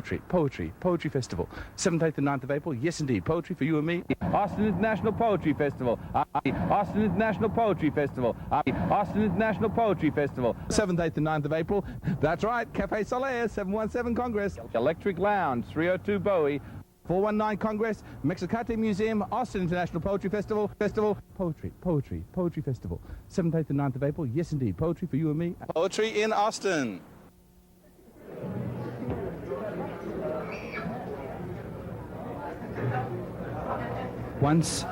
Poetry Festival. 7th, 8th and 9th of April. Yes, indeed. Poetry for you and me. Austin International Poetry Festival. Austin International Poetry Festival. Austin International Poetry Festival. 7th, 8th and 9th of April. That's right. Cafe Soleil, 717 Congress. Electric Lounge, 302 Bowie. 419 Congress, Mexicate Museum, Austin International Poetry Festival. Poetry Festival. 7th, 8th and 9th of April. Yes, indeed. Poetry for you and me. Poetry in Austin. Once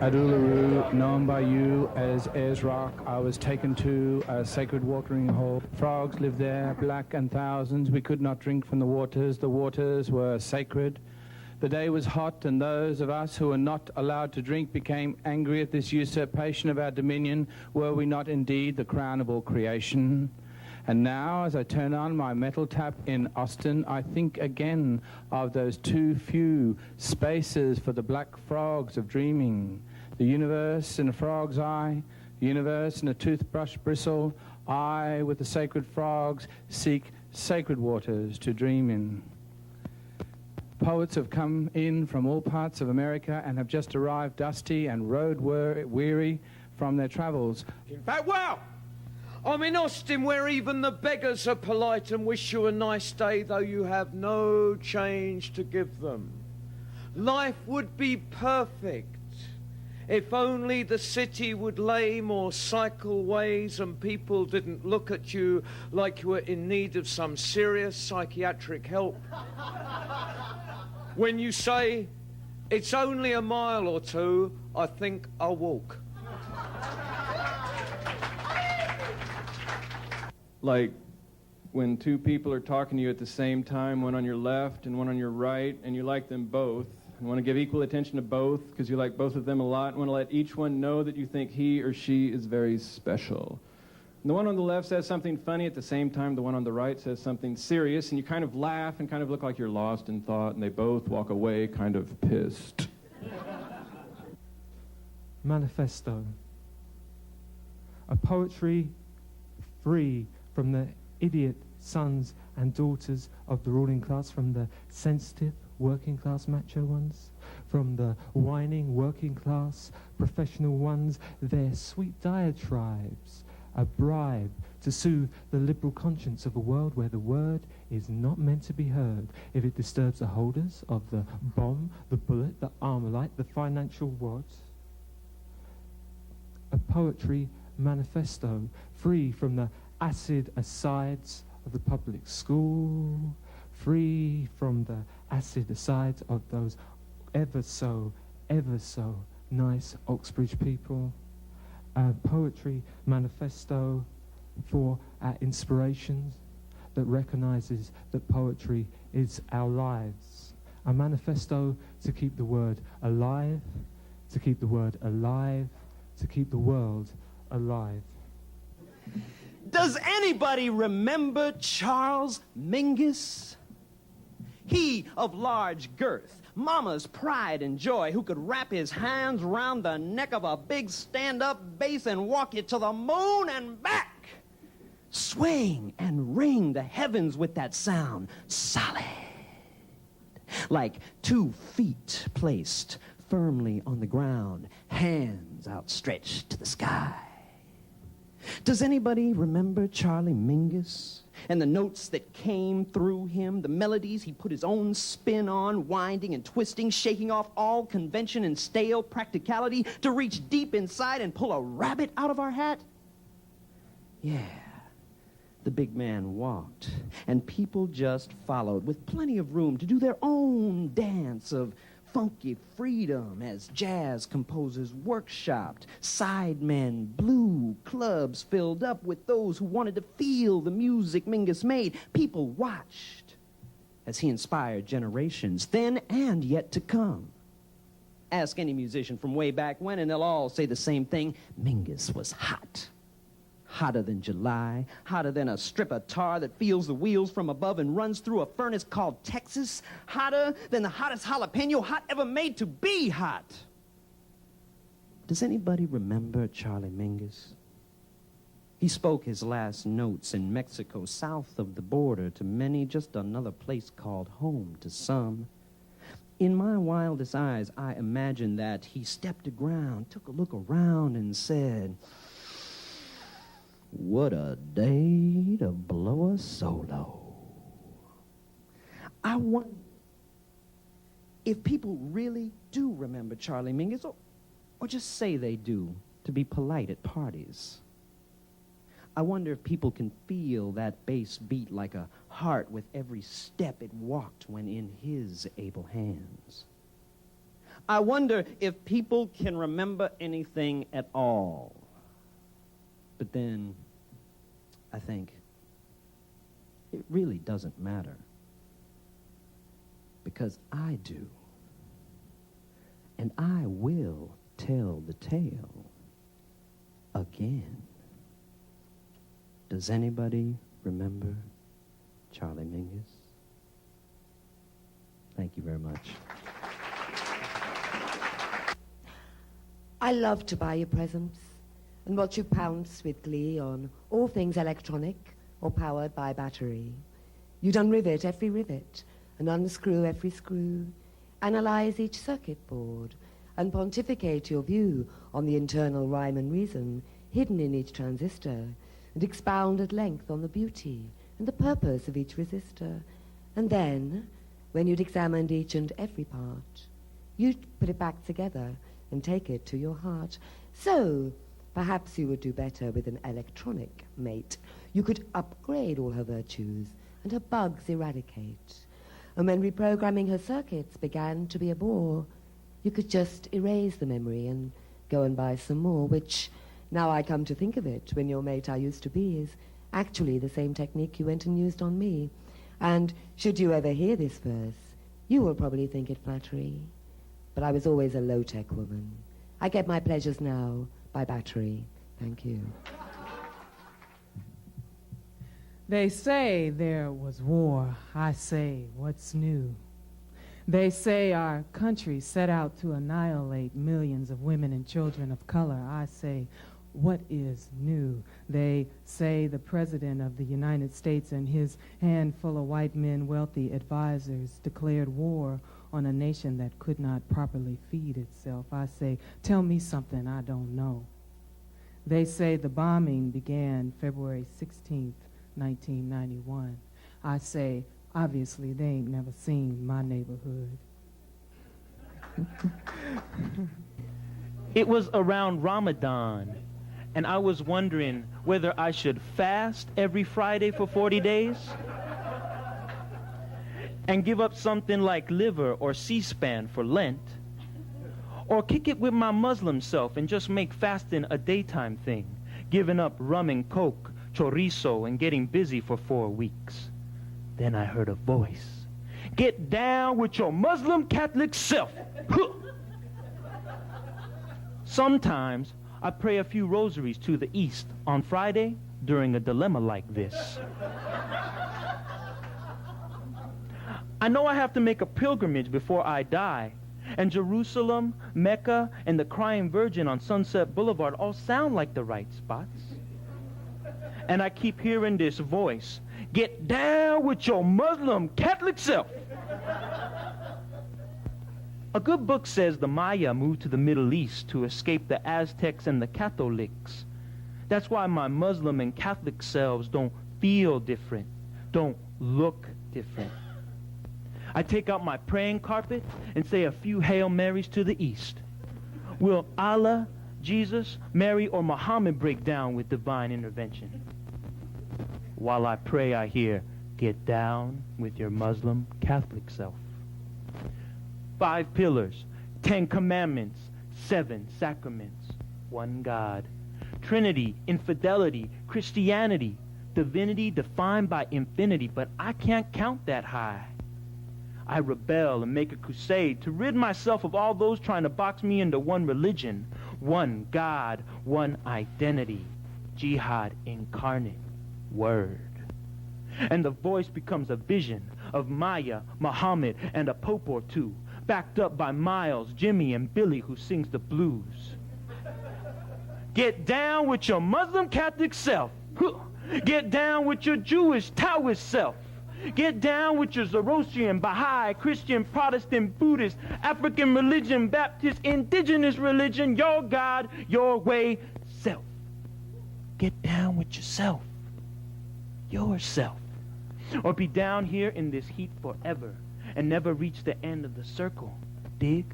at Uluru, known by you as Ayers Rock, I was taken to a sacred watering hole. Frogs lived there, black and thousands. We could not drink from the waters. The waters were sacred. The day was hot, and those of us who were not allowed to drink became angry at this usurpation of our dominion. Were we not indeed the crown of all creation? And now, as I turn on my metal tap in Austin, I think again of those too few spaces for the black frogs of dreaming. The universe in a frog's eye, the universe in a toothbrush bristle. I, with the sacred frogs, seek sacred waters to dream in. Poets have come in from all parts of America and have just arrived dusty and road-weary from their travels. In fact, well, I'm in Austin, where even the beggars are polite and wish you a nice day, though you have no change to give them. Life would be perfect if only the city would lay more cycleways and people didn't look at you like you were in need of some serious psychiatric help. When you say, it's only a mile or two, I think I'll walk. Like when two people are talking to you at the same time, one on your left and one on your right, and you like them both, and want to give equal attention to both because you like both of them a lot, and want to let each one know that you think he or she is very special. And the one on the left says something funny at the same time the one on the right says something serious, and you kind of laugh and kind of look like you're lost in thought, and they both walk away kind of pissed. Manifesto. A poetry free from the idiot sons and daughters of the ruling class, from the sensitive working class macho ones, from the whining working class professional ones, their sweet diatribes, a bribe to soothe the liberal conscience of a world where the word is not meant to be heard if it disturbs the holders of the bomb, the bullet, the Armalite, the financial what? A poetry manifesto free from the acid asides of the public school, free from the acid asides of those ever so nice Oxbridge people. A poetry manifesto for our inspirations that recognizes that poetry is our lives. A manifesto to keep the word alive, to keep the word alive, to keep the world alive. Does anybody remember Charles Mingus? He of large girth, mama's pride and joy, who could wrap his hands round the neck of a big stand-up bass and walk you to the moon and back. Swing and ring the heavens with that sound, solid. Like 2 feet placed firmly on the ground, hands outstretched to the sky. Does anybody remember Charlie Mingus and the notes that came through him, the melodies he put his own spin on, winding and twisting, shaking off all convention and stale practicality to reach deep inside and pull a rabbit out of our hat? Yeah, the big man walked, and people just followed with plenty of room to do their own dance of funky freedom as jazz composers workshopped, sidemen blew, clubs filled up with those who wanted to feel the music Mingus made. People watched as he inspired generations, then and yet to come. Ask any musician from way back when, and they'll all say the same thing. Mingus was hot. Hotter than July, hotter than a strip of tar that feels the wheels from above and runs through a furnace called Texas, hotter than the hottest jalapeno hot ever made to be hot. Does anybody remember Charlie Mingus? He spoke his last notes in Mexico, south of the border, to many just another place called home to some. In my wildest eyes, I imagined that he stepped to ground, took a look around, and said, "What a day to blow a solo." I wonder if people really do remember Charlie Mingus, or just say they do to be polite at parties. I wonder if people can feel that bass beat like a heart with every step it walked when in his able hands. I wonder if people can remember anything at all. But then, I think, it really doesn't matter. Because I do. And I will tell the tale again. Does anybody remember Charlie Mingus? Thank you very much. I love to buy you presents and watch you pounce with glee on all things electronic or powered by battery. You'd unrivet every rivet and unscrew every screw, analyze each circuit board, and pontificate your view on the internal rhyme and reason hidden in each transistor, and expound at length on the beauty and the purpose of each resistor. And then, when you'd examined each and every part, you'd put it back together and take it to your heart. So, perhaps you would do better with an electronic mate. You could upgrade all her virtues and her bugs eradicate. And when reprogramming her circuits began to be a bore, you could just erase the memory and go and buy some more, which, now I come to think of it, when your mate I used to be, is actually the same technique you went and used on me. And should you ever hear this verse, you will probably think it flattery. But I was always a low-tech woman. I get my pleasures now by battery. Thank you. They say there was war. I say, what's new? They say our country set out to annihilate millions of women and children of color. I say, what is new? They say the President of the United States and his handful of white men, wealthy advisors, declared war on a nation that could not properly feed itself. I say, tell me something I don't know. They say the bombing began February 16th, 1991. I say, obviously, they ain't never seen my neighborhood. It was around Ramadan, and I was wondering whether I should fast every Friday for 40 days and give up something like liver or C-SPAN for Lent, or kick it with my Muslim self and just make fasting a daytime thing, giving up rum and coke, chorizo, and getting busy for 4 weeks. Then I heard a voice. Get down with your Muslim Catholic self. Sometimes I pray a few rosaries to the east on Friday during a dilemma like this. I know I have to make a pilgrimage before I die, and Jerusalem, Mecca, and the Crying Virgin on Sunset Boulevard all sound like the right spots. And I keep hearing this voice, get down with your Muslim Catholic self. A good book says the Maya moved to the Middle East to escape the Aztecs and the Catholics. That's why my Muslim and Catholic selves don't feel different, don't look different. I take out my praying carpet and say a few Hail Marys to the east. Will Allah, Jesus, Mary, or Muhammad break down with divine intervention? While I pray, I hear, get down with your Muslim Catholic self. 5 pillars, 10 commandments, 7 sacraments, 1 God. Trinity, infidelity, Christianity, divinity defined by infinity, but I can't count that high. I rebel and make a crusade to rid myself of all those trying to box me into one religion, 1 God, 1 identity, jihad incarnate, word. And the voice becomes a vision of Maya, Muhammad, and a pope or two, backed up by Miles, Jimmy, and Billy, who sings the blues. Get down with your Muslim Catholic self. Get down with your Jewish Taoist self. Get down with your Zoroastrian, Baha'i, Christian, Protestant, Buddhist, African religion, Baptist, indigenous religion, your God, your way, self. Get down with yourself. Yourself. Or be down here in this heat forever and never reach the end of the circle. Dig?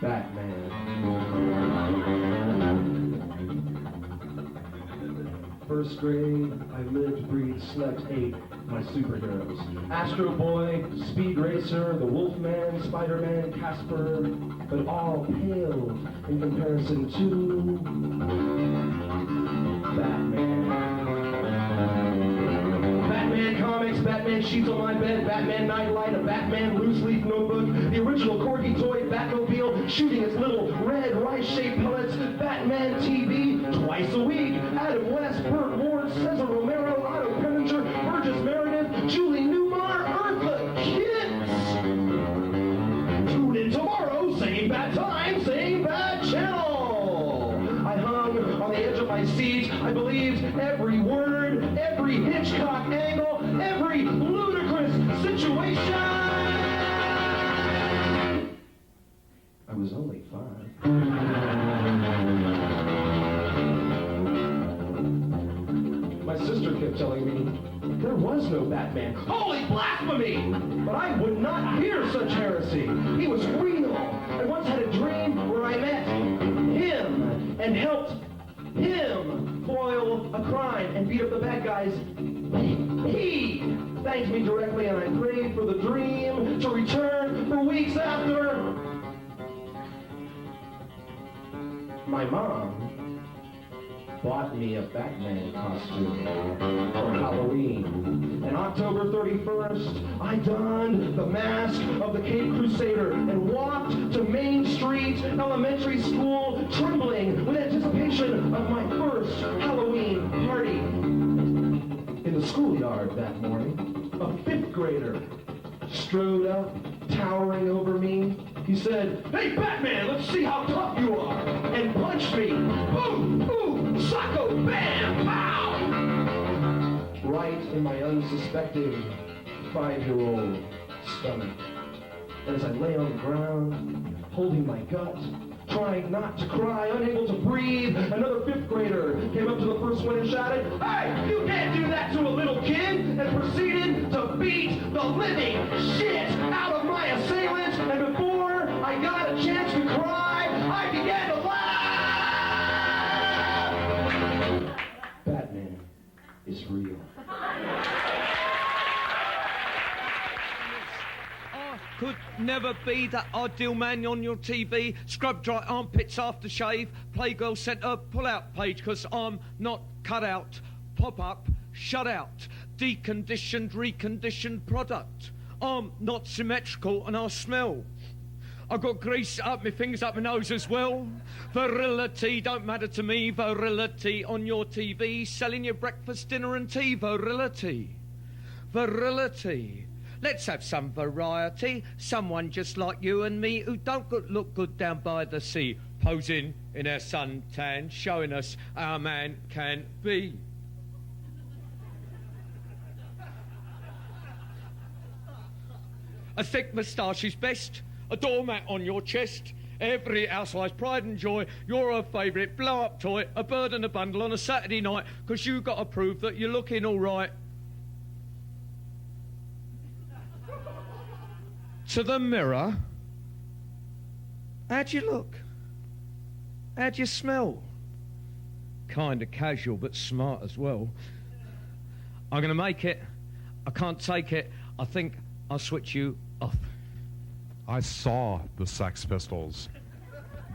Batman. First grade, I lived, breathed, slept, ate my superheroes. Astro Boy, Speed Racer, the Wolfman, Spider-Man, Casper, but all paled in comparison to Batman. Batman comics, Batman sheets on my bed, Batman nightlight, a Batman loose leaf notebook, the original Corgi toy Batmobile shooting its little red rice-shaped pellets, Batman TV twice a week, Adam West, Burt Ward, Cesar Romero, Otto Preminger, Burgess Meredith, Julie Newmar, Eartha Kitt. Tune in tomorrow, same bad time, same bad channel. I hung on the edge of my seat. I believed every word, every Hitchcock angle, every ludicrous situation. I was only 5. My sister kept telling me there was no Batman. Holy blasphemy! But I would not hear such heresy. He was real. I once had a dream where I met him and helped him foil a crime and beat up the bad guys. He thanked me directly, and I prayed for the dream to return for weeks after. My mom bought me a Batman costume for Halloween. And October 31st, I donned the mask of the Cape Crusader and walked to Main Street Elementary School, trembling with anticipation of my first Halloween party. In the schoolyard that morning, a 5th grader strode up, towering over me. He said, "Hey, Batman, let's see how tough you are," and punched me. Boom, boom, socko, bam, pow! Right in my unsuspecting 5-year-old stomach. As I lay on the ground, holding my gut, trying not to cry, unable to breathe, another 5th grader came up to the first one and shouted, "Hey, you can't do that to a little kid," and proceeded to beat the living shit out of my assailant. And before I got a chance to cry, I began to laugh. Batman is real. Could never be that ideal man on your TV, scrub dry armpits after shave, Playgirl Centre pull-out page, 'cause I'm not cut out, pop-up, shut out, deconditioned, reconditioned product. I'm not symmetrical and I smell. I've got grease up my fingers, up my nose as well. Virility don't matter to me, virility on your TV, selling your breakfast, dinner and tea, virility. Virility. Let's have some variety. Someone just like you and me who don't look good down by the sea, posing in our suntan, showing us how a man can be. A thick moustache is best, a doormat on your chest. Every housewife's pride and joy, you're her favourite blow-up toy, a bird and a bundle on a Saturday night, 'cause you got to prove that you're looking all right. To the mirror, how'd you look? How'd you smell? Kind of casual, but smart as well. I'm going to make it. I can't take it. I think I'll switch you off. I saw the Sex Pistols.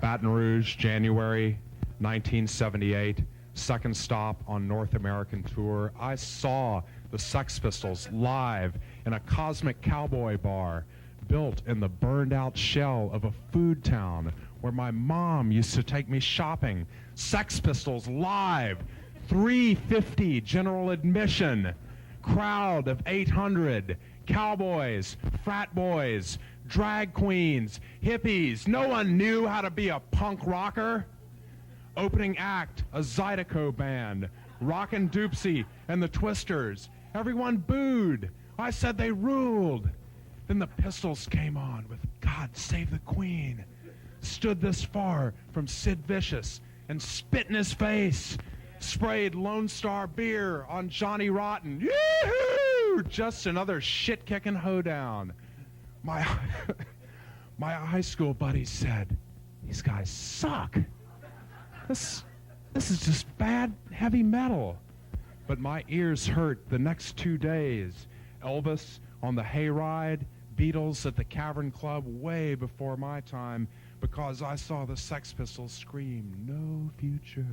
Baton Rouge, January 1978, second stop on North American tour. I saw the Sex Pistols live in a Cosmic Cowboy bar built in the burned-out shell of a food town where my mom used to take me shopping. Sex Pistols live, $3.50 general admission, crowd of 800, cowboys, frat boys, drag queens, hippies. No one knew how to be a punk rocker. Opening act, a Zydeco band, Rockin' Doopsie and the Twisters. Everyone booed. I said they ruled. Then the Pistols came on with God Save the Queen. Stood this far from Sid Vicious and spit in his face. Sprayed Lone Star beer on Johnny Rotten. Yoo-hoo! Just another shit-kicking hoedown. My high school buddies said, these guys suck. This is just bad heavy metal. But my ears hurt the next 2 days. Elvis on the hayride, Beatles at the Cavern Club way before my time, because I saw the Sex Pistols scream, no future,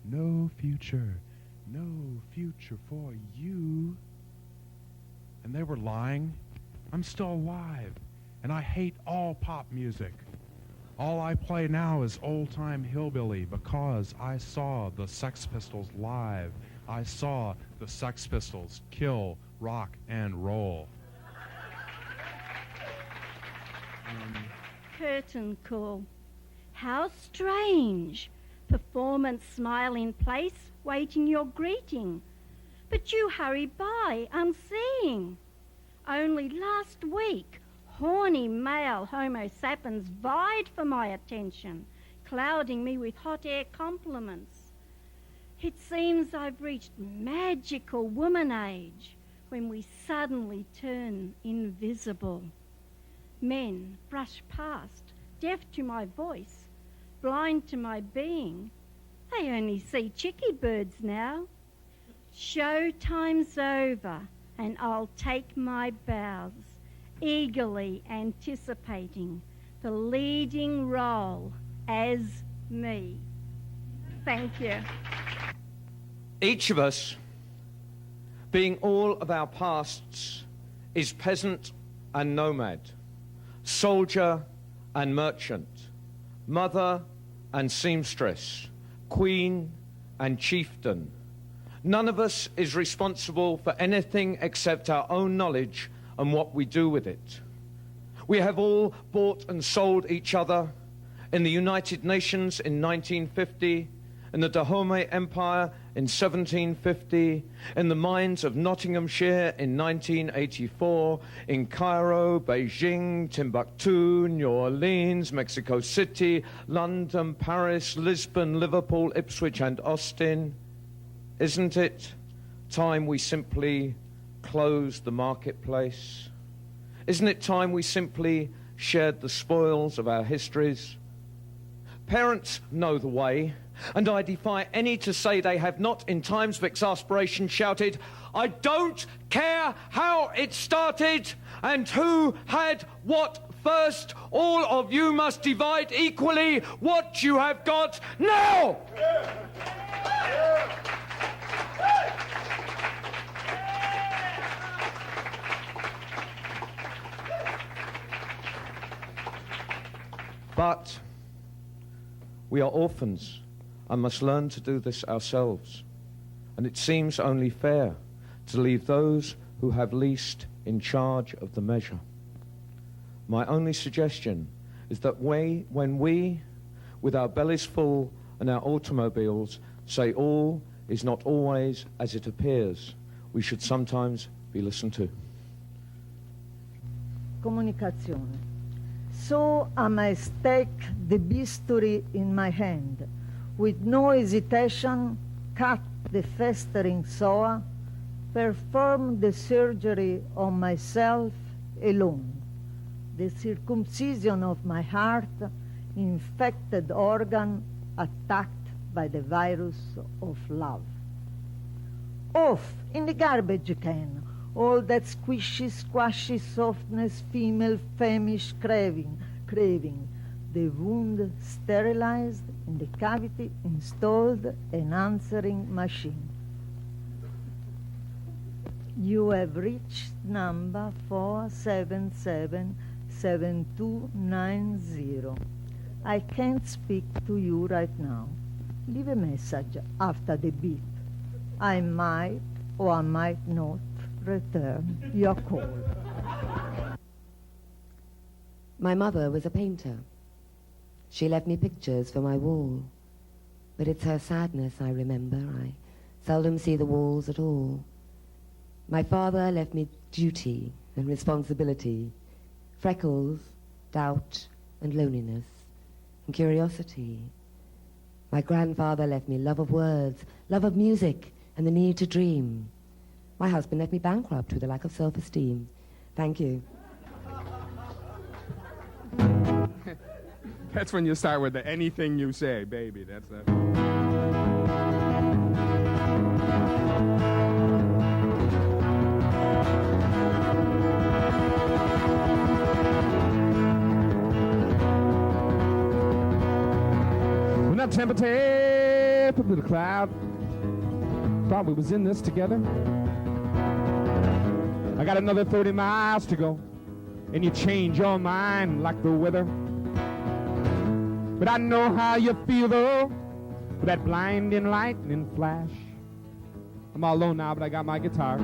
no future, no future for you. And they were lying. I'm still alive, and I hate all pop music. All I play now is old-time hillbilly because I saw the Sex Pistols live. I saw the Sex Pistols kill rock and roll. Curtain call. How strange. Performance smile in place, waiting your greeting. But you hurry by, unseeing. Only last week, horny male homo sapiens vied for my attention, clouding me with hot air compliments. It seems I've reached magical woman age when we suddenly turn invisible. Men brush past, deaf to my voice, blind to my being. They only see chickie birds now. Showtime's over, and I'll take my bows, eagerly anticipating the leading role as me. Thank you. Each of us, being all of our pasts, is peasant and nomad, soldier and merchant, mother and seamstress, queen and chieftain. None of us is responsible for anything except our own knowledge and what we do with it. We have all bought and sold each other in the United Nations in 1950, in the Dahomey Empire in 1750, in the mines of Nottinghamshire in 1984, in Cairo, Beijing, Timbuktu, New Orleans, Mexico City, London, Paris, Lisbon, Liverpool, Ipswich, and Austin. Isn't it time we simply closed the marketplace? Isn't it time we simply shared the spoils of our histories? Parents know the way, and I defy any to say they have not, in times of exasperation, shouted, I don't care how it started and who had what first. All of you must divide equally what you have got now. But we are orphans and must learn to do this ourselves. And it seems only fair to leave those who have least in charge of the measure. My only suggestion is that when we, with our bellies full and our automobiles, say all is not always as it appears, we should sometimes be listened to. Comunicazione. So I must take the bisturi in my hand, with no hesitation cut the festering psoa, perform the surgery on myself alone, the circumcision of my heart, infected organ attacked by the virus of love. Off in the garbage can, all that squishy, squashy softness, female, famish craving, the wound sterilized, in the cavity installed an answering machine. You have reached number 4777290. I can't speak to you right now. Leave a message after the beep. I might or I might not return your call. My mother was a painter. She left me pictures for my wall. But it's her sadness I remember. I seldom see the walls at all. My father left me duty and responsibility, freckles, doubt, and loneliness, and curiosity. My grandfather left me love of words, love of music, and the need to dream. My husband left me bankrupt with a lack of self-esteem. Thank you. That's when you start with the anything you say, baby. That's that. When that temper tape up to the cloud, thought we was in this together. I got another 30 miles to go, and you change your mind like the weather. But I know how you feel though, with that blinding lightning flash. I'm all alone now, but I got my guitar.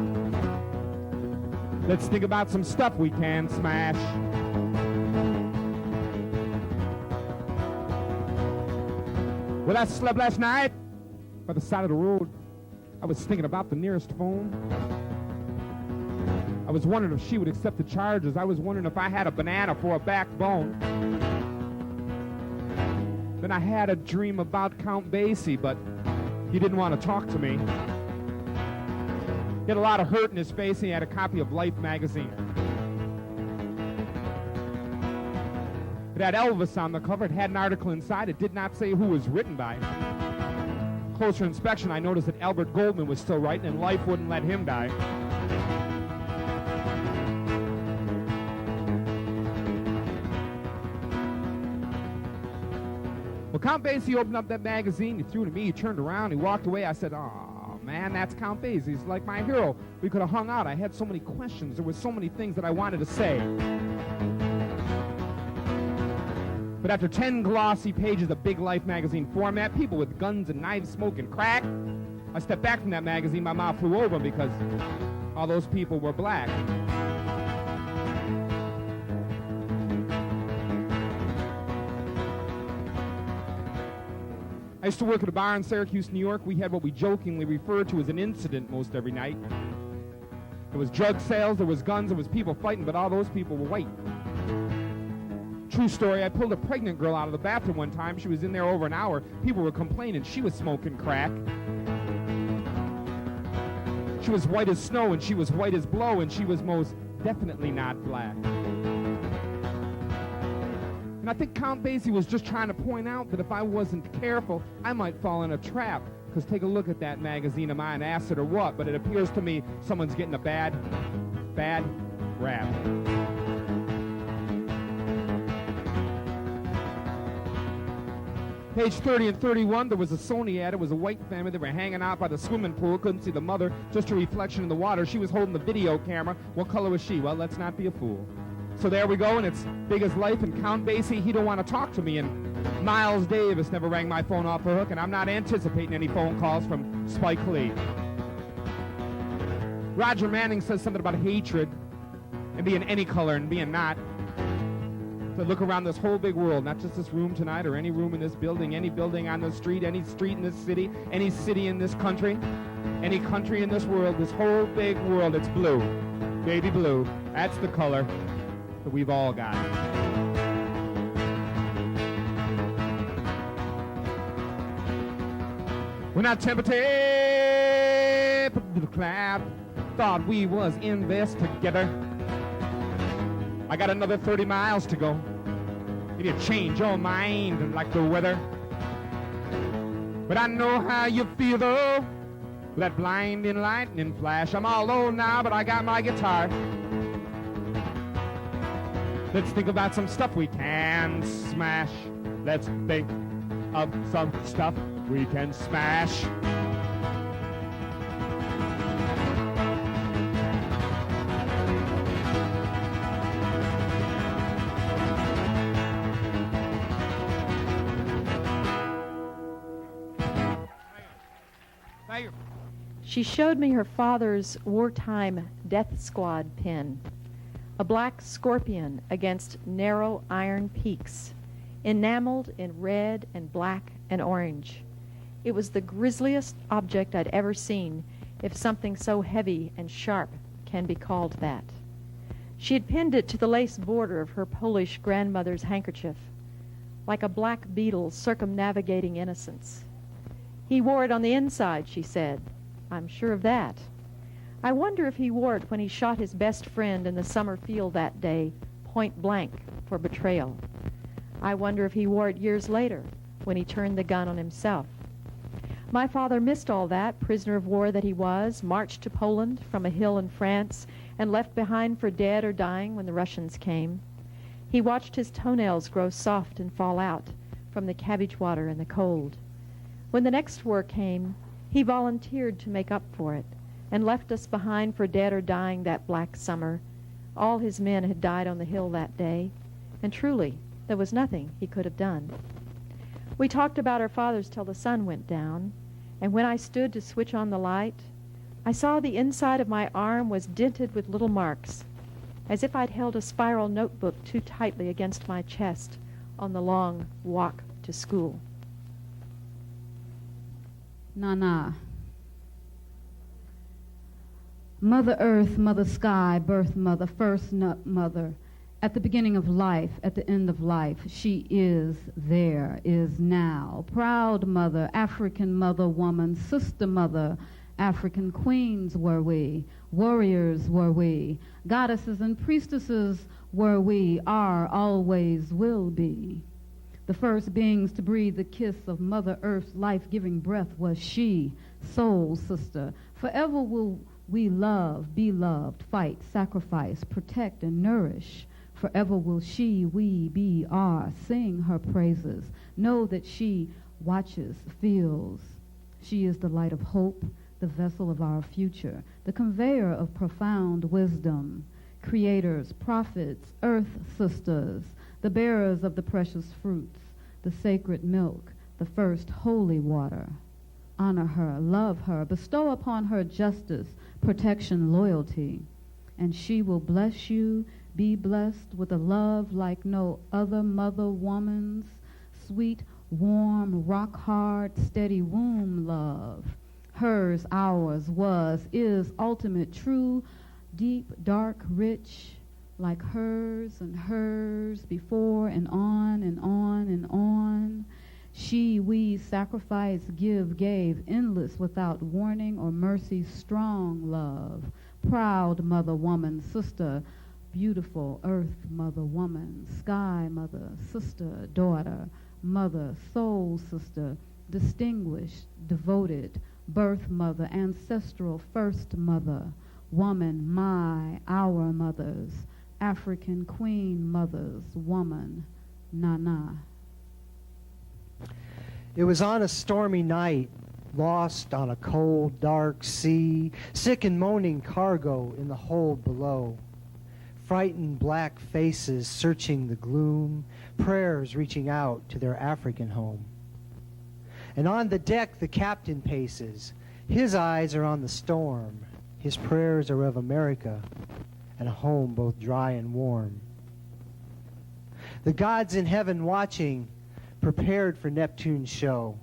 Let's think about some stuff we can smash. Well, I slept last night by the side of the road. I was thinking about the nearest phone. I was wondering if she would accept the charges. I was wondering if I had a banana for a backbone. Then I had a dream about Count Basie, but he didn't want to talk to me. He had a lot of hurt in his face, and he had a copy of Life magazine. It had Elvis on the cover. It had an article inside. It did not say who it was written by. Closer inspection, I noticed that Albert Goldman was still writing, and Life wouldn't let him die. Well, Count Basie opened up that magazine. He threw it to me. He turned around. He walked away. I said, "Oh, man, that's Count Basie. He's like my hero. We could have hung out. I had so many questions. There were so many things that I wanted to say." But after 10 glossy pages of big Life magazine format, people with guns and knives smoking crack, I stepped back from that magazine. My mouth flew over because all those people were black. I used to work at a bar in Syracuse, New York. We had what we jokingly referred to as an incident most every night. There was drug sales, there was guns, there was people fighting, but all those people were white. True story, I pulled a pregnant girl out of the bathroom one time. She was in there over an hour. People were complaining she was smoking crack. She was white as snow, and she was white as blow, and she was most definitely not black. And I think Count Basie was just trying to point out that if I wasn't careful, I might fall in a trap. Because take a look at that magazine. Am I an acid or what? But it appears to me someone's getting a bad rap. Page 30 and 31, there was a Sony ad. It was a white family. They were hanging out by the swimming pool. Couldn't see the mother, just a reflection in the water. She was holding the video camera. What color was she? Well, let's not be a fool. So there we go, and it's big as life. And Count Basie, he don't want to talk to me. And Miles Davis never rang my phone off the hook, and I'm not anticipating any phone calls from Spike Lee. Roger Manning says something about hatred and being any color and being not. So look around this whole big world, not just this room tonight or any room in this building, any building on the street, any street in this city, any city in this country, any country in this world, this whole big world, it's blue. Baby blue. That's the color that we've all got. When I temper tape to the cloud, thought we was in this together. I got another 30 miles to go. If you change your mind like the weather. But I know how you feel though, with that blinding lightning flash. I'm all alone now, but I got my guitar. Let's think about some stuff we can smash. Let's think of some stuff we can smash. She showed me her father's wartime death squad pin, a black scorpion against narrow iron peaks, enameled in red and black and orange. It was the grisliest object I'd ever seen, if something so heavy and sharp can be called that. She had pinned it to the lace border of her Polish grandmother's handkerchief, like a black beetle circumnavigating innocence. He wore it on the inside, she said. I'm sure of that. I wonder if he wore it when he shot his best friend in the summer field that day, point blank, for betrayal. I wonder if he wore it years later, when he turned the gun on himself. My father missed all that, prisoner of war that he was, marched to Poland from a hill in France, and left behind for dead or dying when the Russians came. He watched his toenails grow soft and fall out from the cabbage water and the cold. When the next war came, he volunteered to make up for it, and left us behind for dead or dying that black summer. All his men had died on the hill that day, and truly, there was nothing he could have done. We talked about our fathers till the sun went down, and when I stood to switch on the light, I saw the inside of my arm was dented with little marks, as if I'd held a spiral notebook too tightly against my chest on the long walk to school. Nana. Mother Earth, Mother Sky, Birth Mother, First Mother, at the beginning of life, at the end of life, she is there, is now. Proud Mother, African Mother Woman, Sister Mother, African queens were we, warriors were we, goddesses and priestesses were we, are, always will be. The first beings to breathe the kiss of Mother Earth's life-giving breath was she, soul sister. Forever will we love, be loved, fight, sacrifice, protect, and nourish. Forever will she, we, be, are, sing her praises. Know that she watches, feels. She is the light of hope, the vessel of our future, the conveyor of profound wisdom. Creators, prophets, earth sisters, the bearers of the precious fruits, the sacred milk, the first holy water. Honor her, love her, bestow upon her justice, protection, loyalty, and she will bless you, be blessed with a love like no other mother woman's, sweet, warm, rock-hard, steady womb love. Hers, ours, was, is ultimate, true, deep, dark, rich, like hers and hers, before and on and on and on. She, we, sacrifice, give, gave, endless, without warning or mercy, strong love. Proud mother, woman, sister, beautiful earth mother, woman, sky mother, sister, daughter, mother, soul sister, distinguished, devoted, birth mother, ancestral first mother, woman, my, our mothers, African queen mothers, woman, Nana. It was on a stormy night, lost on a cold, dark sea, sick and moaning cargo in the hold below. Frightened black faces searching the gloom, prayers reaching out to their African home. And on the deck the captain paces. His eyes are on the storm. His prayers are of America and a home both dry and warm. The gods in heaven watching, prepared for Neptune's show.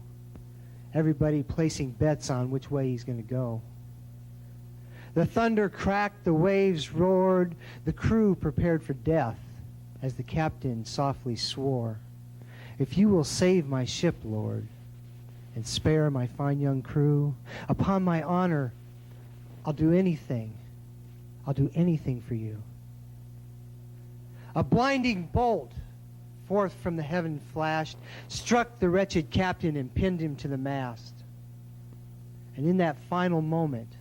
Everybody placing bets on which way he's going to go. The thunder cracked, the waves roared, the crew prepared for death as the captain softly swore, "If you will save my ship, Lord, and spare my fine young crew, upon my honor, I'll do anything. I'll do anything for you." A blinding bolt forth from the heaven flashed, struck the wretched captain and pinned him to the mast. And in that final moment,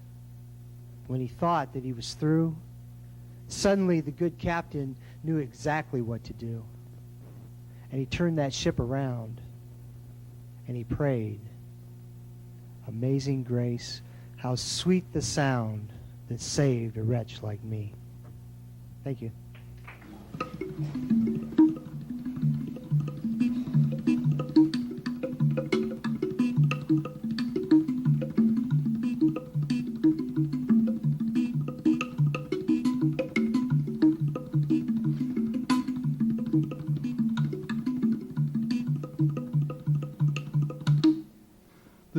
when he thought that he was through, suddenly the good captain knew exactly what to do. And he turned that ship around, and he prayed, "Amazing grace, how sweet the sound that saved a wretch like me." Thank you.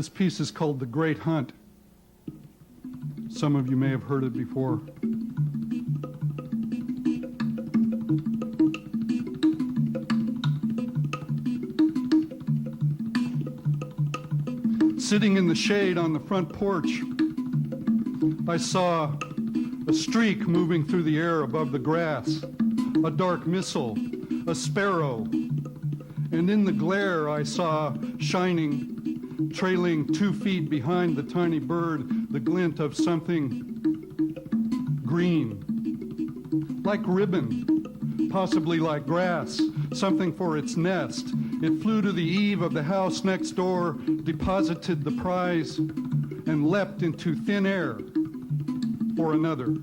This piece is called The Great Hunt. Some of you may have heard it before. Sitting in the shade on the front porch, I saw a streak moving through the air above the grass, a dark missile, a sparrow, and in the glare I saw shining, trailing 2 feet behind the tiny bird, the glint of something green, like ribbon, possibly like grass, something for its nest. It flew to the eave of the house next door, deposited the prize, and leapt into thin air for another.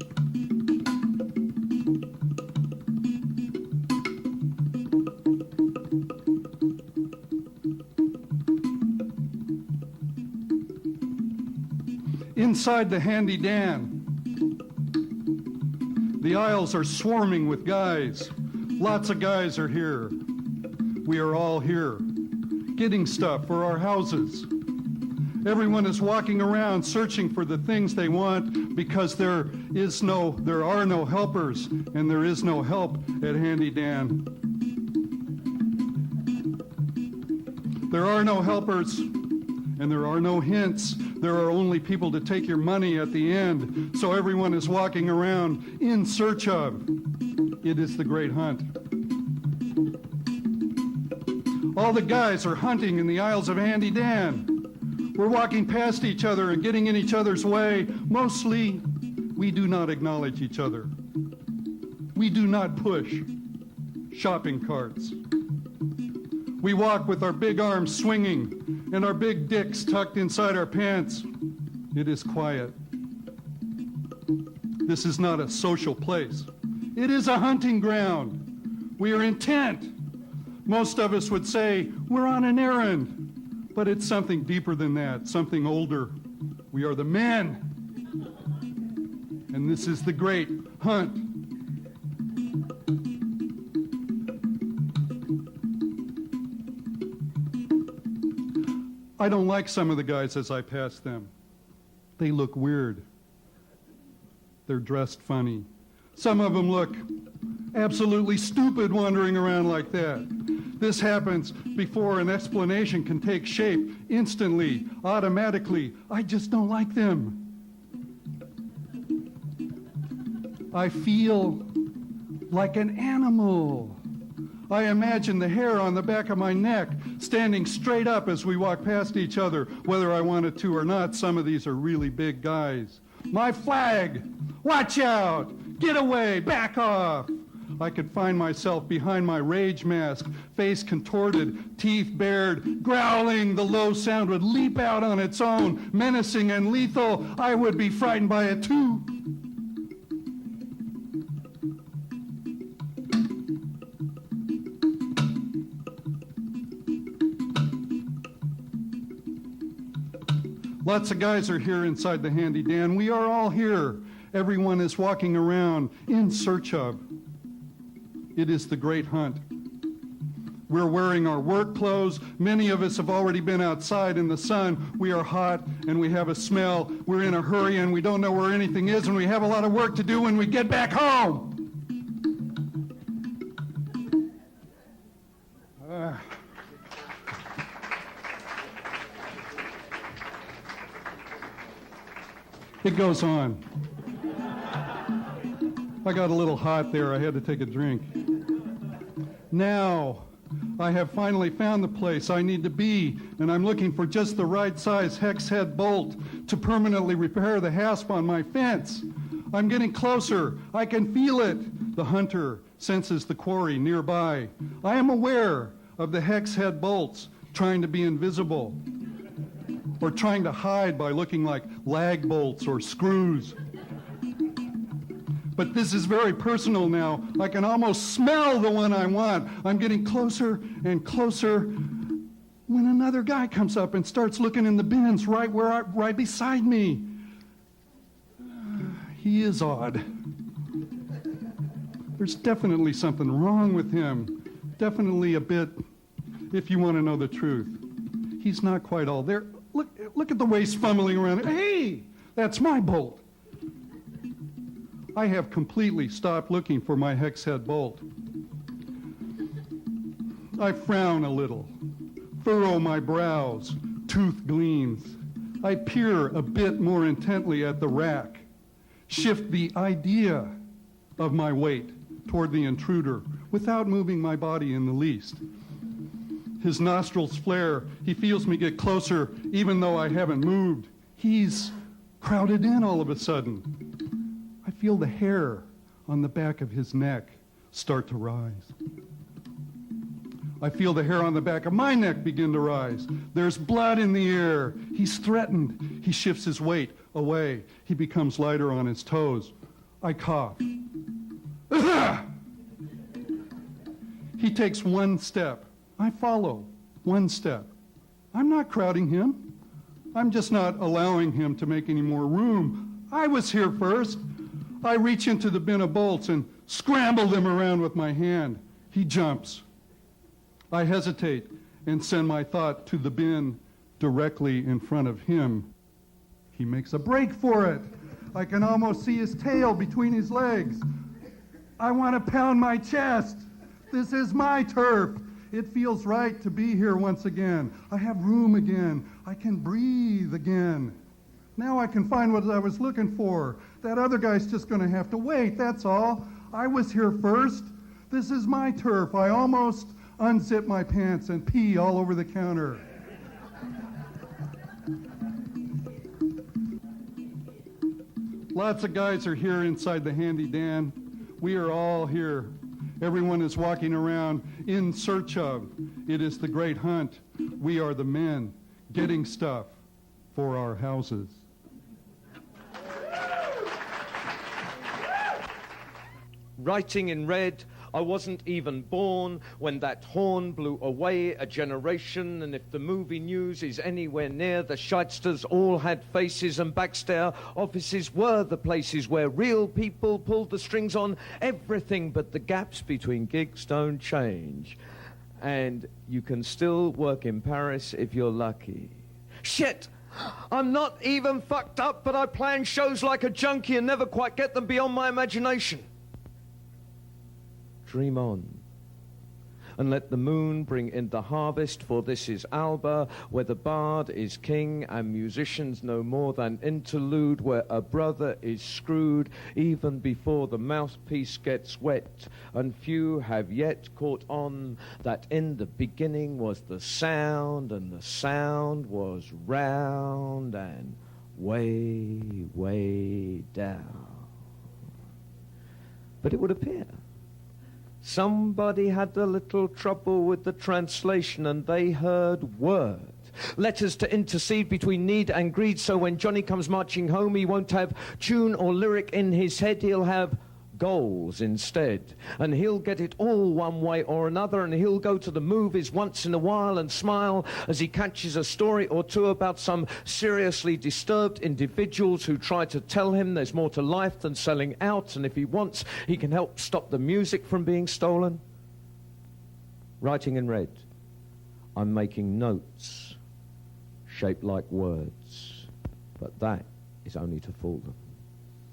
Inside the Handy Dan, the aisles are swarming with guys. Lots of guys are here. We are all here, getting stuff for our houses. Everyone is walking around searching for the things they want because there are no helpers, and there is no help at Handy Dan. There are no helpers, and there are no hints. There are only people to take your money at the end. So everyone is walking around in search of. It is the Great Hunt. All the guys are hunting in the aisles of Handy Dan. We're walking past each other and getting in each other's way. Mostly, we do not acknowledge each other. We do not push shopping carts. We walk with our big arms swinging and our big dicks tucked inside our pants. It is quiet. This is not a social place. It is a hunting ground. We are intent. Most of us would say we're on an errand, but it's something deeper than that, something older. We are the men. And this is the Great Hunt. I don't like some of the guys as I pass them. They look weird. They're dressed funny. Some of them look absolutely stupid wandering around like that. This happens before an explanation can take shape, instantly, automatically. I just don't like them. I feel like an animal. I imagine the hair on the back of my neck standing straight up as we walk past each other, whether I wanted to or not. Some of these are really big guys. My flag! Watch out! Get away! Back off! I could find myself behind my rage mask, face contorted, teeth bared, growling. The low sound would leap out on its own, menacing and lethal. I would be frightened by it too. Lots of guys are here inside the Handy Dan. We are all here. Everyone is walking around in search of. It is the Great Hunt. We're wearing our work clothes. Many of us have already been outside in the sun. We are hot and we have a smell. We're in a hurry and we don't know where anything is, and we have a lot of work to do when we get back home. It goes on. I got a little hot there. I had to take a drink. Now, I have finally found the place I need to be, and I'm looking for just the right size hex head bolt to permanently repair the hasp on my fence. I'm getting closer. I can feel it. The hunter senses the quarry nearby. I am aware of the hex head bolts trying to be invisible, or trying to hide by looking like lag bolts or screws. But this is very personal now. I can almost smell the one I want. I'm getting closer and closer when another guy comes up and starts looking in the bins right beside me. He is odd. There's definitely something wrong with him. Definitely a bit, if you want to know the truth. He's not quite all there. Look at the way he's fumbling around. Hey, that's my bolt. I have completely stopped looking for my hex head bolt. I frown a little, furrow my brows, tooth gleams. I peer a bit more intently at the rack, shift the idea of my weight toward the intruder without moving my body in the least. His nostrils flare. He feels me get closer even though I haven't moved. He's crowded in all of a sudden. I feel the hair on the back of his neck start to rise. I feel the hair on the back of my neck begin to rise. There's blood in the air. He's threatened. He shifts his weight away. He becomes lighter on his toes. I cough. He takes one step. I follow one step. I'm not crowding him. I'm just not allowing him to make any more room. I was here first. I reach into the bin of bolts and scramble them around with my hand. He jumps. I hesitate and send my thought to the bin directly in front of him. He makes a break for it. I can almost see his tail between his legs. I want to pound my chest. This is my turf. It feels right to be here once again. I have room again. I can breathe again. Now I can find what I was looking for. That other guy's just going to have to wait, that's all. I was here first. This is my turf. I almost unzip my pants and pee all over the counter. Lots of guys are here inside the Handy Dan. We are all here. Everyone is walking around in search of. It is the great hunt. We are the men getting stuff for our houses. Writing in red, I wasn't even born when that horn blew away a generation, and if the movie news is anywhere near, the shysters all had faces, and backstair offices were the places where real people pulled the strings on everything, but the gaps between gigs don't change. And you can still work in Paris if you're lucky. Shit! I'm not even fucked up, but I plan shows like a junkie and never quite get them beyond my imagination. Dream on, and let the moon bring in the harvest, for this is Alba, where the bard is king and musicians no more than interlude, where a brother is screwed even before the mouthpiece gets wet, and few have yet caught on that in the beginning was the sound, and the sound was round and way, way down. But it would appear somebody had a little trouble with the translation, and they heard word. Letters to intercede between need and greed, so when Johnny comes marching home, he won't have tune or lyric in his head, he'll have goals instead. And he'll get it all one way or another, and he'll go to the movies once in a while and smile as he catches a story or two about some seriously disturbed individuals who try to tell him there's more to life than selling out, and if he wants, he can help stop the music from being stolen. Writing in red, I'm making notes shaped like words, but that is only to fool them.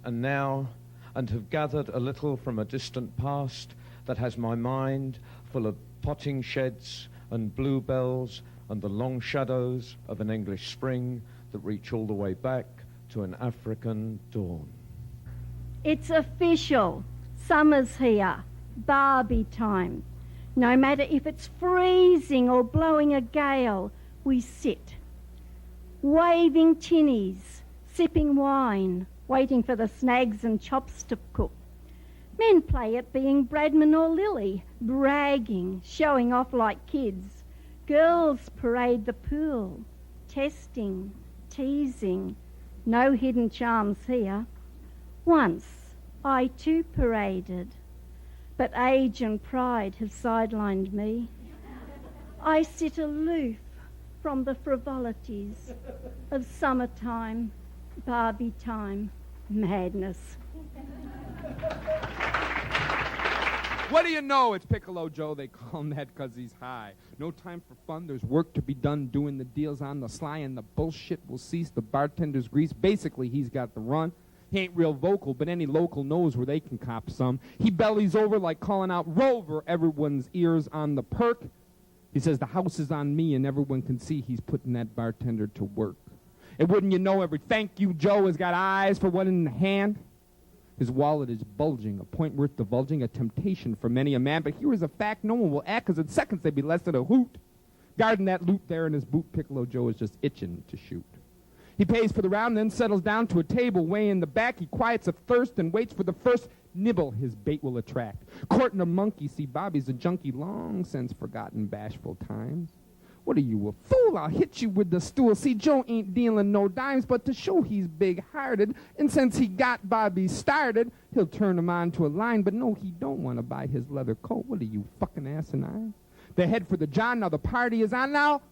And now, and have gathered a little from a distant past that has my mind full of potting sheds and bluebells and the long shadows of an English spring that reach all the way back to an African dawn. It's official. Summer's here. Barbie time. No matter if it's freezing or blowing a gale, we sit, waving tinnies, sipping wine, waiting for the snags and chops to cook. Men play at being Bradman or Lily, bragging, showing off like kids. Girls parade the pool, testing, teasing. No hidden charms here. Once I too paraded, but age and pride have sidelined me. I sit aloof from the frivolities of summertime, Barbie time, madness. What do you know? It's Piccolo Joe. They call him that 'cause he's high. No time for fun. There's work to be done doing the deals on the sly, and the bullshit will cease. The bartender's grease. Basically, he's got the run. He ain't real vocal, but any local knows where they can cop some. He bellies over like calling out Rover. Everyone's ears on the perk. He says the house is on me, and everyone can see he's putting that bartender to work. And wouldn't you know, every thank you Joe has got eyes for one in the hand. His wallet is bulging, a point worth divulging, a temptation for many a man. But here is a fact no one will act, 'cause in seconds they'd be less than a hoot. Guarding that loot there in his boot, Piccolo Joe is just itching to shoot. He pays for the round, then settles down to a table way in the back. He quiets a thirst and waits for the first nibble his bait will attract. Courting a monkey, see Bobby's a junkie, long since forgotten bashful times. What are you, a fool? I'll hit you with the stool. See, Joe ain't dealing no dimes, but to show he's big-hearted, and since he got Bobby started, he'll turn him on to a line, but no, he don't want to buy his leather coat. What are you, fucking asinine? They head for the John, now the party is on now.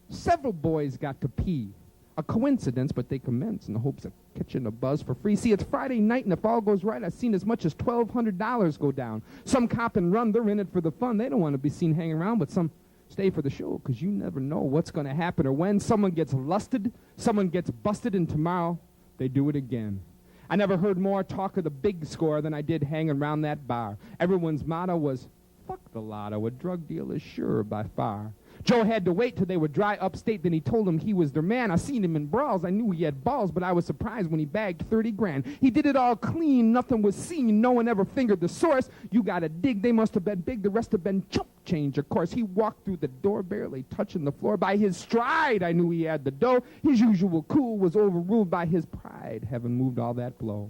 Several boys got to pee. A coincidence, but they commence in the hopes of catching a buzz for free. See, it's Friday night, and if all goes right, I've seen as much as $1,200 go down. Some cop and run, they're in it for the fun. They don't want to be seen hanging around, but some stay for the show, 'cause you never know what's going to happen or when. Someone gets lusted, someone gets busted, and tomorrow they do it again. I never heard more talk of the big score than I did hanging around that bar. Everyone's motto was, fuck the lotto, a drug deal is sure by far. Joe had to wait till they were dry upstate, then he told them he was their man. I seen him in brawls, I knew he had balls, but I was surprised when he bagged 30 grand. He did it all clean, nothing was seen, no one ever fingered the source. You gotta dig, they must have been big, the rest have been chump change. Of course, he walked through the door, barely touching the floor. By his stride, I knew he had the dough. His usual cool was overruled by his pride, having moved all that blow.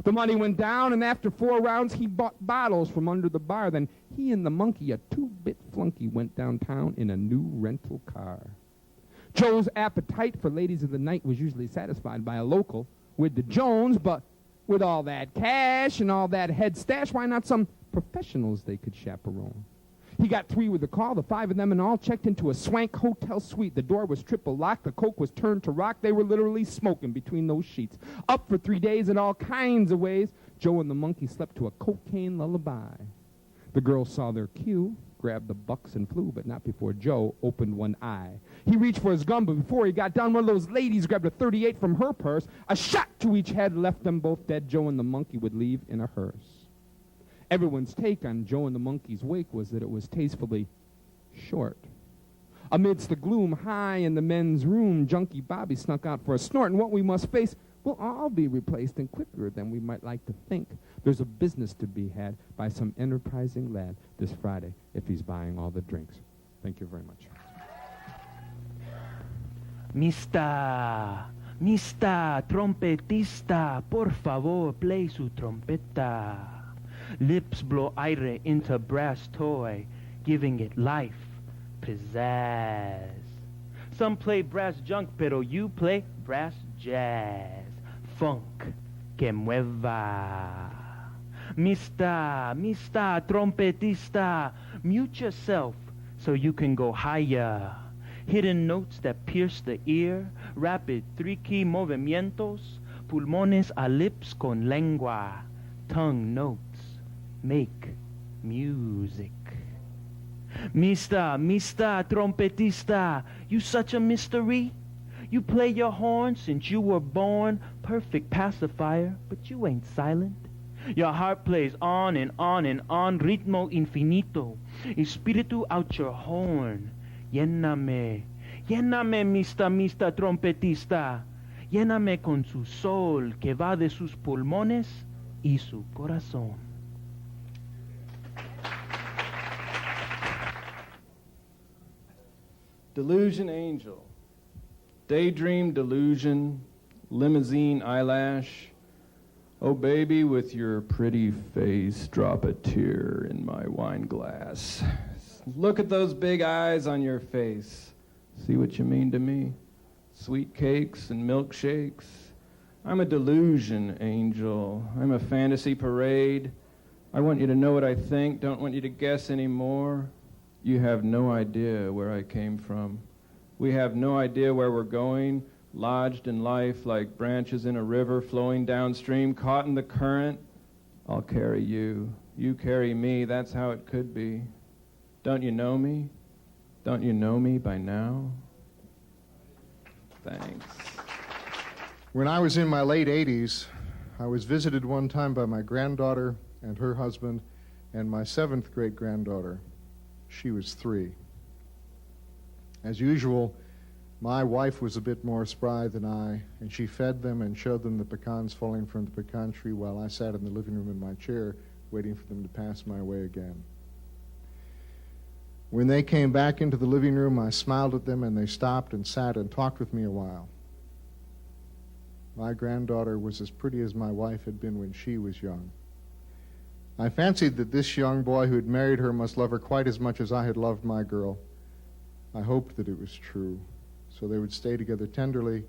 The money went down, and after 4 rounds, he bought bottles from under the bar. Then he and the monkey, a 2-bit flunky, went downtown in a new rental car. Joe's appetite for ladies of the night was usually satisfied by a local with the Jones, but with all that cash and all that head stash, why not some professionals they could chaperone? He got 3 with the call. The 5 of them in all checked into a swank hotel suite. The door was triple locked. The coke was turned to rock. They were literally smoking between those sheets. Up for 3 days in all kinds of ways. Joe and the monkey slept to a cocaine lullaby. The girls saw their cue, grabbed the bucks and flew, but not before Joe opened one eye. He reached for his gun, but before he got done, one of those ladies grabbed a .38 from her purse. A shot to each head left them both dead. Joe and the monkey would leave in a hearse. Everyone's take on Joe and the monkey's wake was that it was tastefully short. Amidst the gloom high in the men's room, Junkie Bobby snuck out for a snort, and what we must face will all be replaced and quicker than we might like to think. There's a business to be had by some enterprising lad this Friday if he's buying all the drinks. Thank you very much. Mista, trompetista, por favor, play su trompeta. Lips blow aire into brass toy, giving it life, pizzazz. Some play brass junk, pero you play brass jazz. Funk, que mueva. Mista, trompetista, mute yourself so you can go higher. Hidden notes that pierce the ear, rapid 3-key movimientos, pulmones a lips con lengua, tongue notes. Make music. Mista, trompetista, you such a mystery. You play your horn since you were born, perfect pacifier, but you ain't silent. Your heart plays on and on and on, ritmo infinito, espíritu out your horn. Lléname, mista, trompetista, lléname con su sol que va de sus pulmones y su corazón. Delusion Angel. Daydream delusion, limousine eyelash. Oh baby, with your pretty face, drop a tear in my wine glass. Look at those big eyes on your face. See what you mean to me? Sweet cakes and milkshakes. I'm a delusion angel. I'm a fantasy parade. I want you to know what I think, don't want you to guess anymore. You have no idea where I came from. We have no idea where we're going, lodged in life like branches in a river flowing downstream, caught in the current. I'll carry you. You carry me. That's how it could be. Don't you know me? Don't you know me by now? Thanks. When I was in my late 80s, I was visited one time by my granddaughter and her husband and my 7th great-granddaughter. She was 3. As usual, my wife was a bit more spry than I, and she fed them and showed them the pecans falling from the pecan tree while I sat in the living room in my chair waiting for them to pass my way again. When they came back into the living room, I smiled at them and they stopped and sat and talked with me a while. My granddaughter was as pretty as my wife had been when she was young. I fancied that this young boy who had married her must love her quite as much as I had loved my girl. I hoped that it was true, so they would stay together tenderly,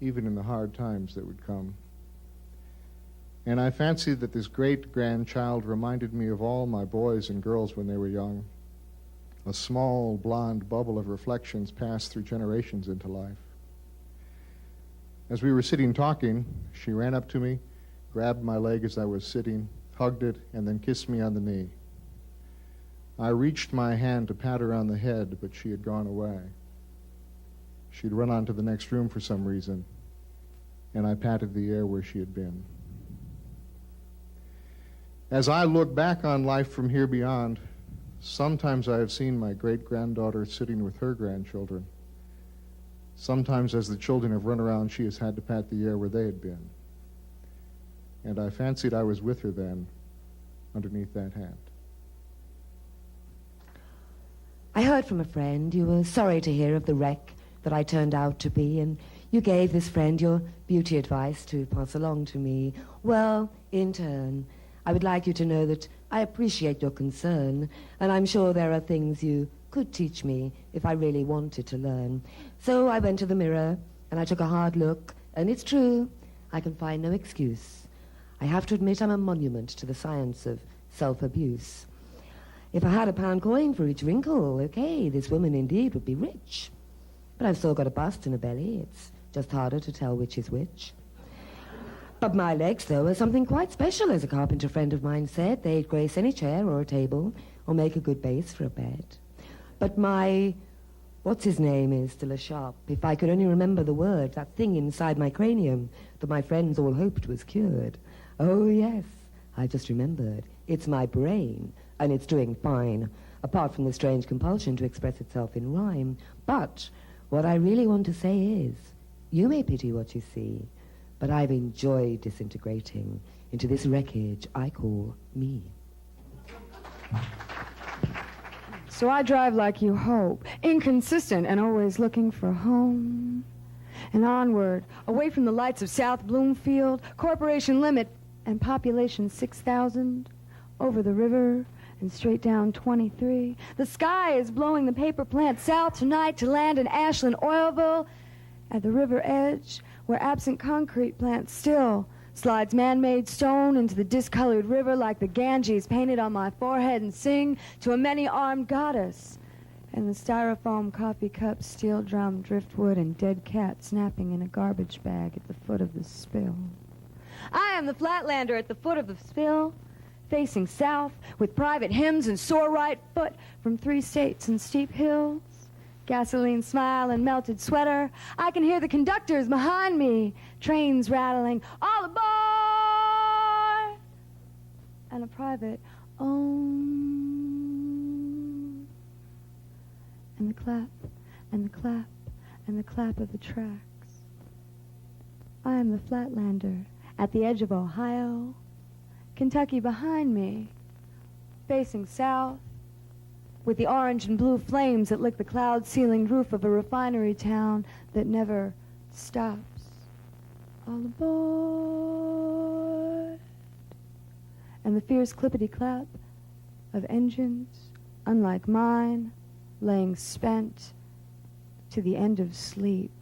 even in the hard times that would come. And I fancied that this great-grandchild reminded me of all my boys and girls when they were young. A small, blonde bubble of reflections passed through generations into life. As we were sitting talking, she ran up to me, grabbed my leg as I was sitting, hugged it, and then kissed me on the knee. I reached my hand to pat her on the head, but she had gone away. She'd run on to the next room for some reason, and I patted the air where she had been. As I look back on life from here beyond, sometimes I have seen my great-granddaughter sitting with her grandchildren. Sometimes as the children have run around, she has had to pat the air where they had been. And I fancied I was with her then, underneath that hat. I heard from a friend you were sorry to hear of the wreck that I turned out to be, and you gave this friend your beauty advice to pass along to me. Well, in turn, I would like you to know that I appreciate your concern, and I'm sure there are things you could teach me if I really wanted to learn. So I went to the mirror, and I took a hard look, and it's true, I can find no excuse. I have to admit I'm a monument to the science of self-abuse. If I had a pound coin for each wrinkle, okay, this woman indeed would be rich. But I've still got a bust and a belly. It's just harder to tell which is which. But my legs, though, are something quite special, as a carpenter friend of mine said. They'd grace any chair or a table, or make a good base for a bed. But my what's-his-name is still a sharp. If I could only remember the word, that thing inside my cranium that my friends all hoped was cured. Oh, yes, I just remembered. It's my brain, and it's doing fine, apart from the strange compulsion to express itself in rhyme. But what I really want to say is, you may pity what you see, but I've enjoyed disintegrating into this wreckage I call me. So I drive like you hope, inconsistent and always looking for home. And onward, away from the lights of South Bloomfield, corporation limit and population 6,000, over the river and straight down 23. The sky is blowing the paper plant south tonight to land in Ashland, Oilville, at the river edge, where absent concrete plant still slides man-made stone into the discolored river like the Ganges painted on my forehead and sing to a many-armed goddess. And the styrofoam coffee cup, steel drum, driftwood, and dead cat snapping in a garbage bag at the foot of the spill. I am the Flatlander at the foot of the spill, facing south with private hymns and sore right foot from 3 states and steep hills. Gasoline smile and melted sweater. I can hear the conductors behind me, trains rattling, all aboard! And a private, and the clap, and the clap, and the clap of the tracks. I am the Flatlander at the edge of Ohio, Kentucky behind me, facing south, with the orange and blue flames that lick the cloud-ceilinged roof of a refinery town that never stops. All aboard! And the fierce clippity-clap of engines, unlike mine, laying spent to the end of sleep.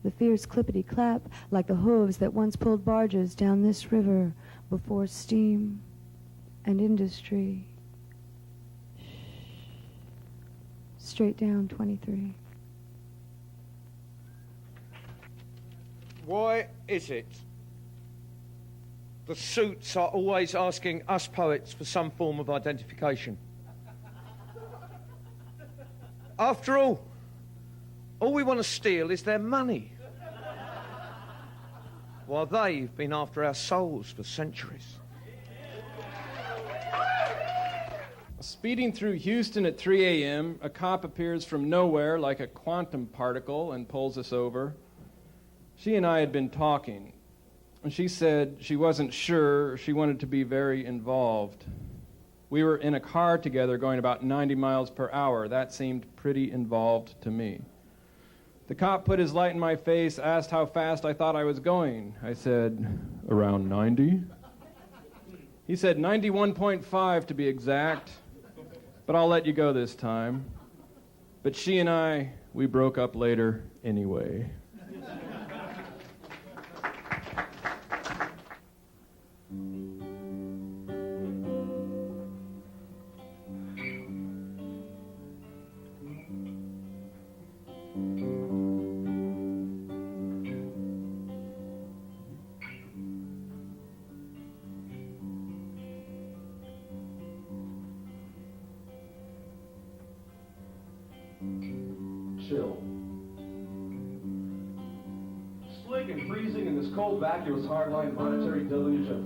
The fierce clippity-clap like the hooves that once pulled barges down this river before steam and industry. Straight down 23. Why is it the suits are always asking us poets for some form of identification. After all we want to steal is their money, while they've been after our souls for centuries. Speeding through Houston at 3 a.m., a cop appears from nowhere like a quantum particle and pulls us over. She and I had been talking, and she said she wasn't sure, she wanted to be very involved. We were in a car together going about 90 miles per hour. That seemed pretty involved to me. The cop put his light in my face, asked how fast I thought I was going. I said, around 90. He said 91.5 to be exact, but I'll let you go this time. But she and I, we broke up later anyway. Chill. Slick and freezing in this cold, vacuous, hardline monetary deluge of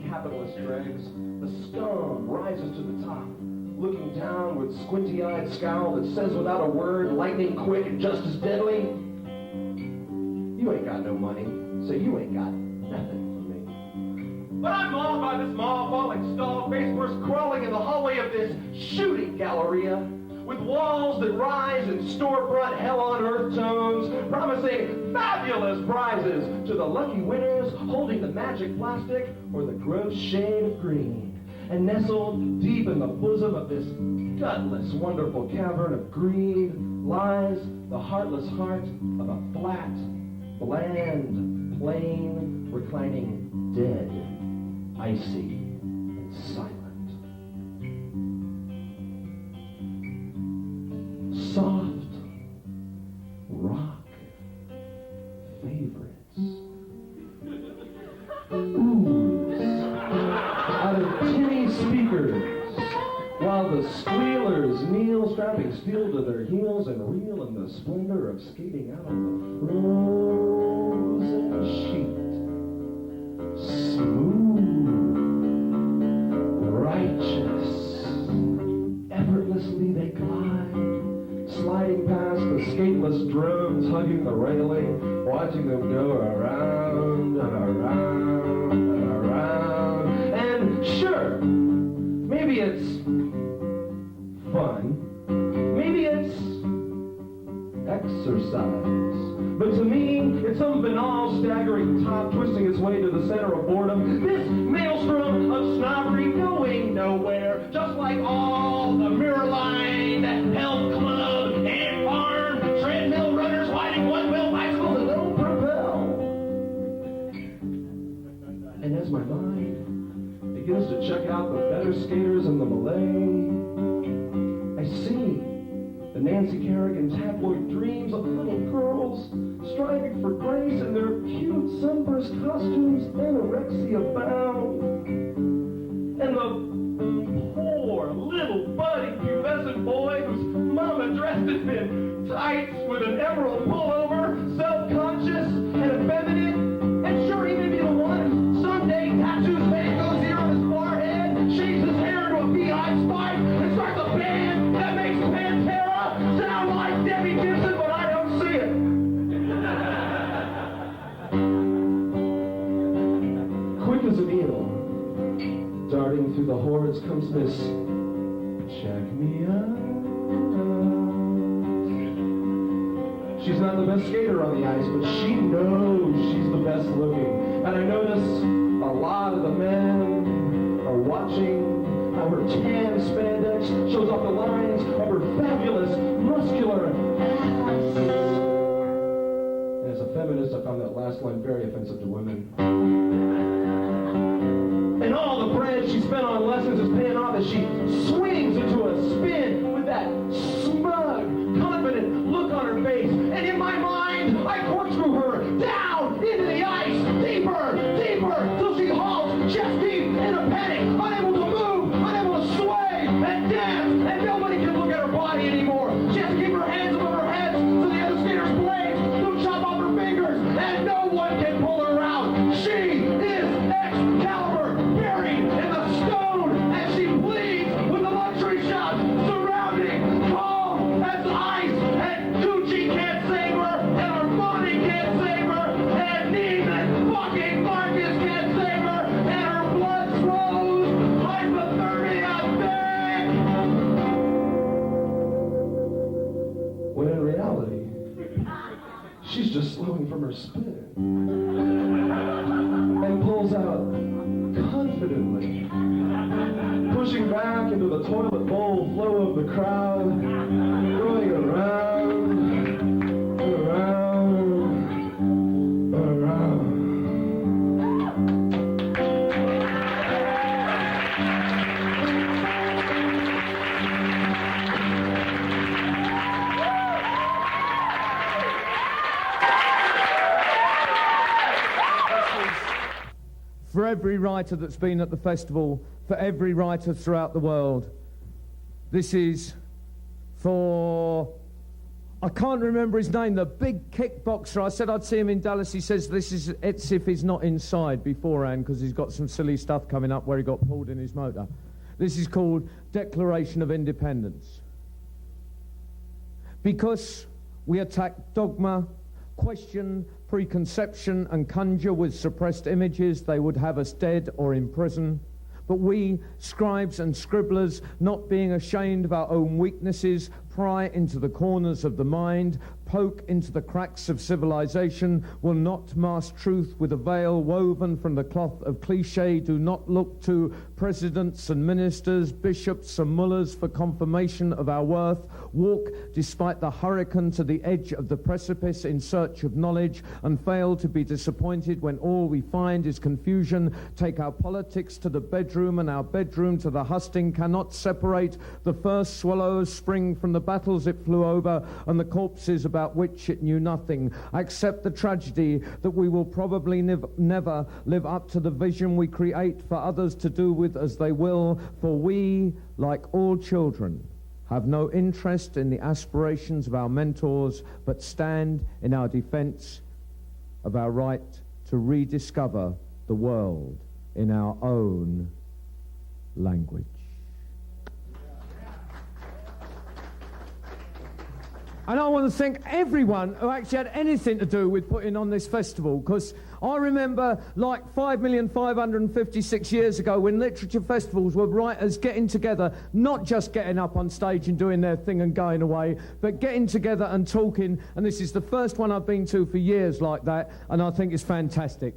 capitalist dregs, the scum rises to the top, looking down with squinty-eyed scowl that says without a word, lightning quick and just as deadly, you ain't got no money, so you ain't got nothing for me. But I'm mauled by this mall-falling stall, face first crawling in the hallway of this shooting galleria, with walls that rise in store-bought hell-on-earth tones, promising fabulous prizes to the lucky winners holding the magic plastic or the gross shade of green. And nestled deep in the bosom of this gutless, wonderful cavern of greed lies the heartless heart of a flat, bland, plain, reclining dead, icy, and silent. Soft rock favorites ooze out of tinny speakers while the squealers kneel, strapping steel to their heels and reel in the splendor of skating out on the frozen sheet. Smooth, righteous, effortlessly they glide, sliding past the skateless drones, hugging the railing, watching them go around and around and around. And sure, maybe it's fun, maybe it's exercise, but to me, it's some banal, staggering top twisting its way to the center of boredom. This maelstrom of snobbery going nowhere, just like all the mirror-lined health club and farm treadmill runners riding one-wheel bicycles that don't propel. And as my mind begins to check out the better skaters in the Malay, I see the Nancy Kerrigan tabloid dreams of little girls striving for grace in their cute sunburst costumes, anorexia bound. And the poor little budding pubescent boy whose mama dressed him in tights with an emerald pullover, self-conscious and effeminate, and sure he may be the one who someday tattoos Van Gogh's ear on his forehead, shaves his hair into a beehive spike, and starts a band that makes Pantera sound like Debbie Gibson, but I don't see it. Quick as an eel, darting through the hordes comes Miss Check Me Out. She's not the best skater on the ice, but she knows she's the best looking. And I notice a lot of the men are watching how her tan spandex shows off the lines of her fabulous, muscular ass. And as a feminist, I found that last line very offensive to women. And all the bread she spent on lessons is paying off as she swings into a spin with that smug, confident look on her face. And in my mind, I corkscrew her down into the ice, deeper, deeper, till she halts, from her spit and pulls out confidently, pushing back into the toilet bowl flow of the crowd, going around, around, around. For every writer that's been at the festival, for every writer throughout the world. This is for, I can't remember his name, the big kickboxer. I said I'd see him in Dallas. He says this is, it's if he's not inside beforehand because he's got some silly stuff coming up where he got pulled in his motor. This is called Declaration of Independence. Because we attack dogma, question, preconception, and conjure with suppressed images, they would have us dead or in prison. But we, scribes and scribblers, not being ashamed of our own weaknesses, pry into the corners of the mind, poke into the cracks of civilization, will not mask truth with a veil woven from the cloth of cliché, do not look to presidents and ministers, bishops and mullahs for confirmation of our worth, walk despite the hurricane to the edge of the precipice in search of knowledge, and fail to be disappointed when all we find is confusion, take our politics to the bedroom and our bedroom to the husting, cannot separate the first swallows spring from the battles it flew over and the corpses about which it knew nothing. Accept the tragedy that we will probably never live up to the vision we create for others to do with as they will, for we, like all children, have no interest in the aspirations of our mentors, but stand in our defense of our right to rediscover the world in our own language. And I want to thank everyone who actually had anything to do with putting on this festival, because I remember like 5,556 years ago when literature festivals were writers getting together, not just getting up on stage and doing their thing and going away, but getting together and talking, and this is the first one I've been to for years like that, and I think it's fantastic.